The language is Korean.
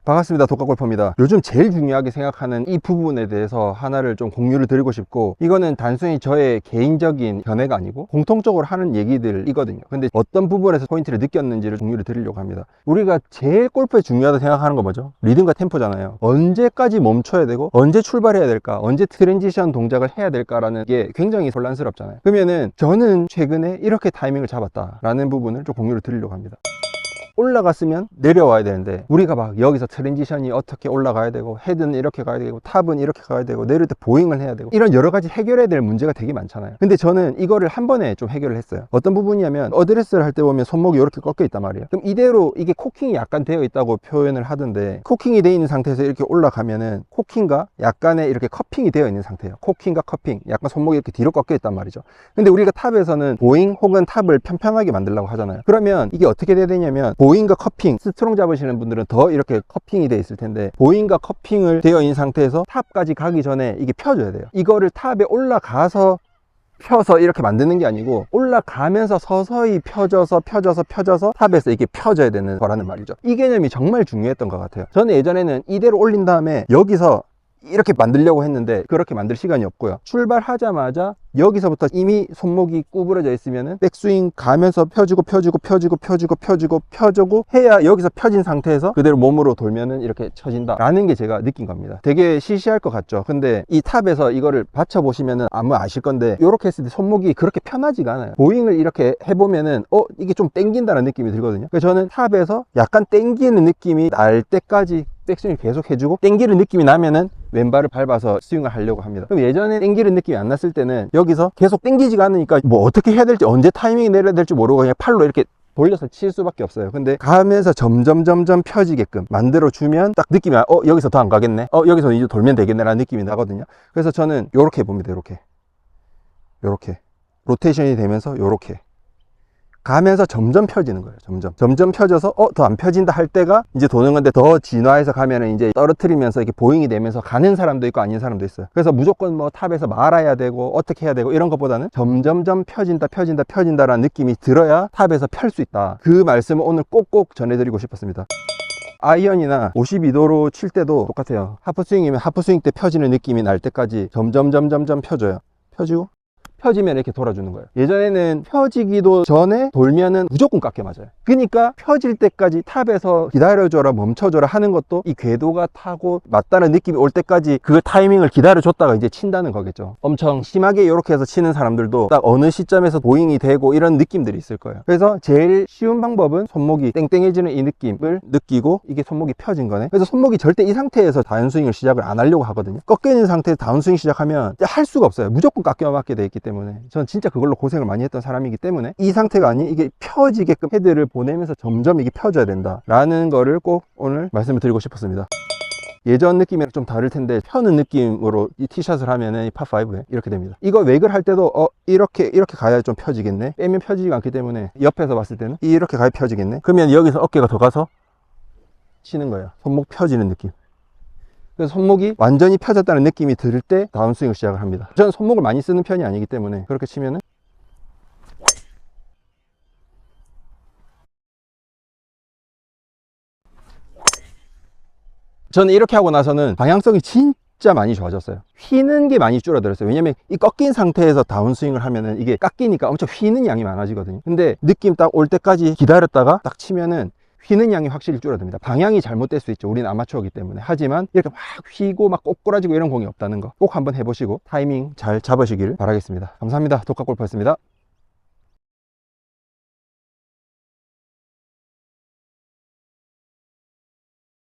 반갑습니다. 독학골퍼입니다. 요즘 제일 중요하게 생각하는 이 부분에 대해서 하나를 좀 공유를 드리고 싶고, 이거는 단순히 저의 개인적인 견해가 아니고 공통적으로 하는 얘기들이거든요. 근데 어떤 부분에서 포인트를 느꼈는지를 공유를 드리려고 합니다. 우리가 제일 골프에 중요하다고 생각하는 거 뭐죠? 리듬과 템포잖아요. 언제까지 멈춰야 되고 언제 출발해야 될까, 언제 트랜지션 동작을 해야 될까라는 게 굉장히 혼란스럽잖아요. 그러면은 저는 최근에 이렇게 타이밍을 잡았다라는 부분을 좀 공유를 드리려고 합니다. 올라갔으면 내려와야 되는데, 우리가 막 여기서 트랜지션이 어떻게 올라가야 되고, 헤드는 이렇게 가야 되고, 탑은 이렇게 가야 되고, 내릴 때 보잉을 해야 되고, 이런 여러 가지 해결해야 될 문제가 되게 많잖아요. 근데 저는 이거를 한 번에 좀 해결을 했어요. 어떤 부분이냐면, 어드레스를 할 때 보면 손목이 이렇게 꺾여 있단 말이에요. 그럼 이대로 이게 코킹이 약간 되어 있다고 표현을 하던데, 코킹이 되어 있는 상태에서 이렇게 올라가면은 코킹과 약간의 이렇게 커핑이 되어 있는 상태예요. 코킹과 커핑, 약간 손목이 이렇게 뒤로 꺾여 있단 말이죠. 근데 우리가 탑에서는 보잉 혹은 탑을 편편하게 만들려고 하잖아요. 그러면 이게 어떻게 돼야 되냐면, 보잉과 커핑, 스트롱 잡으시는 분들은 더 이렇게 커핑이 돼 있을 텐데, 보잉과 커핑을 되어 있는 상태에서 탑까지 가기 전에 이게 펴져야 돼요. 이거를 탑에 올라가서 펴서 이렇게 만드는 게 아니고, 올라가면서 서서히 펴져서 탑에서 이게 펴져야 되는 거라는 말이죠. 이 개념이 정말 중요했던 것 같아요. 저는 예전에는 이대로 올린 다음에 여기서 이렇게 만들려고 했는데, 그렇게 만들 시간이 없고요. 출발하자마자 여기서부터 이미 손목이 구부러져 있으면은 백스윙 가면서 펴주고 해야 여기서 펴진 상태에서 그대로 몸으로 돌면은 이렇게 쳐진다 라는 게 제가 느낀 겁니다. 되게 시시할 것 같죠. 근데 이 탑에서 이거를 받쳐 보시면은 아마 아실 건데, 이렇게 했을 때 손목이 그렇게 편하지가 않아요. 보잉을 이렇게 해보면은 이게 좀 땡긴다는 느낌이 들거든요. 그래서 저는 탑에서 약간 땡기는 느낌이 날 때까지 백스윙을 계속 해주고, 땡기는 느낌이 나면은 왼발을 밟아서 스윙을 하려고 합니다. 그럼 예전에 땡기는 느낌이 안 났을 때는 여기서 계속 땡기지가 않으니까 뭐 어떻게 해야 될지, 언제 타이밍이 내려야 될지 모르고 그냥 팔로 이렇게 돌려서 칠 수밖에 없어요. 근데 가면서 점점 펴지게끔 만들어주면 딱 느낌이 여기서 더 안 가겠네, 여기서 이제 돌면 되겠네 라는 느낌이 나거든요. 그래서 저는 요렇게 봅니다. 요렇게 로테이션이 되면서 요렇게 가면서 점점 펴지는 거예요. 점점 펴져서 더 안 펴진다 할 때가 이제 도는 건데, 더 진화해서 가면은 이제 떨어뜨리면서 이렇게 보잉이 되면서 가는 사람도 있고 아닌 사람도 있어요. 그래서 무조건 뭐 탑에서 말아야 되고 어떻게 해야 되고 이런 것보다는 점점 펴진다라는 느낌이 들어야 탑에서 펼 수 있다. 그 말씀을 오늘 꼭꼭 전해드리고 싶었습니다. 아이언이나 52도로 칠 때도 똑같아요. 하프스윙이면 하프스윙 때 펴지는 느낌이 날 때까지 점점 펴져요. 펴지면 이렇게 돌아주는 거예요. 예전에는 펴지기도 전에 돌면은 무조건 깎여 맞아요. 그러니까 펴질 때까지 탑에서 기다려줘라, 멈춰줘라 하는 것도 이 궤도가 타고 맞다는 느낌이 올 때까지 그 타이밍을 기다려줬다가 이제 친다는 거겠죠. 엄청 심하게 이렇게 해서 치는 사람들도 딱 어느 시점에서 보잉이 되고 이런 느낌들이 있을 거예요. 그래서 제일 쉬운 방법은 손목이 땡땡해지는 이 느낌을 느끼고, 이게 손목이 펴진 거네. 그래서 손목이 절대 이 상태에서 다운스윙을 시작을 안 하려고 하거든요. 꺾여 있는 상태에서 다운스윙 시작하면 할 수가 없어요. 무조건 깎여 맞게 돼 있기 때문에. 전 진짜 그걸로 고생을 많이 했던 사람이기 때문에, 이 상태가 아닌 이게 펴지게끔 헤드를 보내면서 점점 이게 펴져야 된다 라는 거를 꼭 오늘 말씀을 드리고 싶었습니다. 예전 느낌이랑 좀 다를 텐데, 펴는 느낌으로 이 티샷을 하면은 이 파5에 이렇게 됩니다. 이거 웨이크를 할 때도 이렇게 가야 좀 펴지겠네, 빼면 펴지지가 않기 때문에 옆에서 봤을 때는 이렇게 가야 펴지겠네, 그러면 여기서 어깨가 더 가서 치는 거예요. 손목 펴지는 느낌. 그래서 손목이 완전히 펴졌다는 느낌이 들 때 다운스윙을 시작을 합니다. 저는 손목을 많이 쓰는 편이 아니기 때문에 그렇게 치면은 저는 이렇게 하고 나서는 방향성이 진짜 많이 좋아졌어요. 휘는 게 많이 줄어들었어요. 왜냐면 이 꺾인 상태에서 다운스윙을 하면은 이게 깎이니까 엄청 휘는 양이 많아지거든요. 근데 느낌 딱 올 때까지 기다렸다가 딱 치면은 휘는 양이 확실히 줄어듭니다. 방향이 잘못될 수 있죠. 우리는 아마추어이기 때문에. 하지만 이렇게 막 휘고 막 꼬꾸라지고 이런 공이 없다는 거 꼭 한번 해보시고 타이밍 잘 잡으시길 바라겠습니다. 감사합니다. 독학골퍼였습니다.